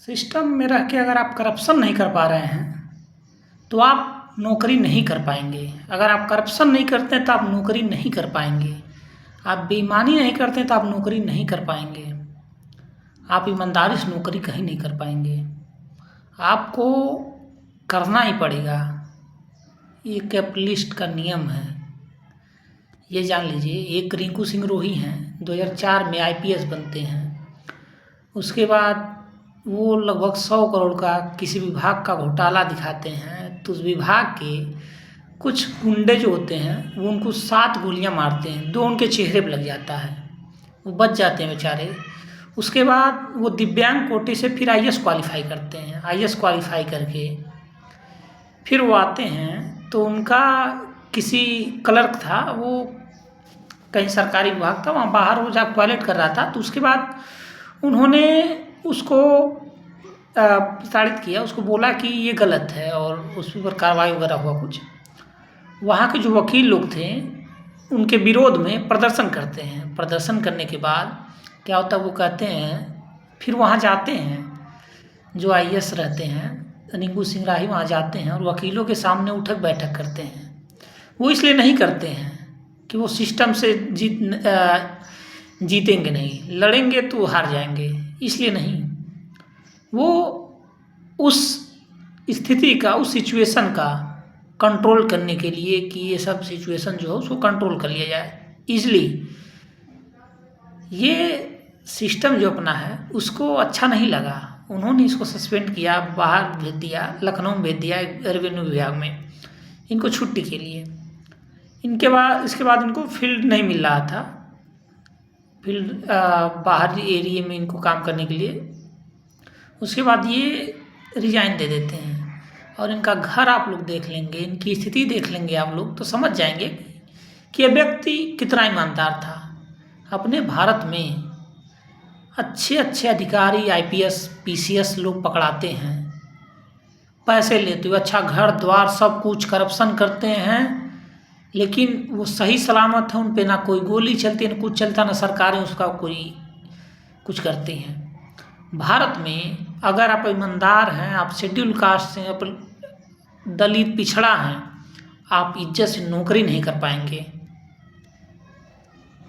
System में रह के अगर आप करप्शन नहीं कर पा रहे हैं तो आप नौकरी नहीं कर पाएंगे। अगर आप करप्शन नहीं करते हैं तो आप नौकरी नहीं कर पाएंगे। आप बेईमानी नहीं करते हैं तो आप नौकरी नहीं कर पाएंगे। आप ईमानदारी से नौकरी कहीं नहीं कर पाएंगे। आपको करना ही पड़ेगा। ये कैपिटलिस्ट का नियम है, ये जान लीजिए। एक रिंकू सिंह रोही हैं, 2004 में IPS बनते हैं। उसके बाद वो लगभग 100 करोड़ का किसी विभाग का घोटाला दिखाते हैं, तो उस विभाग के कुछ गुंडे जो होते हैं वो उनको 7 गोलियां मारते हैं, 2 उनके चेहरे पर लग जाता है, वो बच जाते हैं बेचारे। उसके बाद वो दिव्यांग कोटे से फिर IAS क्वालिफाई करते हैं। IAS क्वालिफाई करके फिर वो आते हैं, तो उनका किसी क्लर्क था, वो कहीं सरकारी विभाग था, वहाँ बाहर वो जाकर टॉयलेट कर रहा था। तो उसके बाद उन्होंने उसको प्रताड़ित किया, उसको बोला कि ये गलत है और उस पर कार्रवाई वगैरह हुआ कुछ। वहाँ के जो वकील लोग थे उनके विरोध में प्रदर्शन करते हैं। प्रदर्शन करने के बाद क्या होता है, वो कहते हैं, फिर वहाँ जाते हैं जो IAS रहते हैं, रिंकू सिंह राही वहाँ जाते हैं और वकीलों के सामने उठक बैठक करते हैं। वो इसलिए नहीं करते हैं कि वो सिस्टम से जीतेंगे नहीं, लड़ेंगे तो हार जाएंगे, इसलिए नहीं। वो उस स्थिति का, उस सिचुएशन का कंट्रोल करने के लिए कि ये सब सिचुएशन जो है उसको कंट्रोल कर लिया जाए ईजली। ये सिस्टम जो अपना है उसको अच्छा नहीं लगा, उन्होंने इसको सस्पेंड किया, बाहर भेज दिया, लखनऊ में भेज दिया रेवेन्यू विभाग में इनको छुट्टी के लिए। इसके बाद इनको फील्ड नहीं मिल रहा था, फील्ड बाहर एरिया में इनको काम करने के लिए। उसके बाद ये रिजाइन दे देते हैं और इनका घर आप लोग देख लेंगे, इनकी स्थिति देख लेंगे आप लोग, तो समझ जाएंगे कि यह व्यक्ति कितना ईमानदार था। अपने भारत में अच्छे अच्छे अधिकारी IPS PCS लोग पकड़ाते हैं, पैसे लेते हुए, अच्छा घर द्वार सब कुछ, करप्शन करते हैं, लेकिन वो सही सलामत है, उन पे ना कोई गोली चलती, ना कुछ चलता, ना सरकारें उसका कोई कुछ करती हैं। भारत में अगर आप ईमानदार हैं, आप शेड्यूल कास्ट हैं, आप दलित पिछड़ा हैं, आप इज्जत से नौकरी नहीं कर पाएंगे।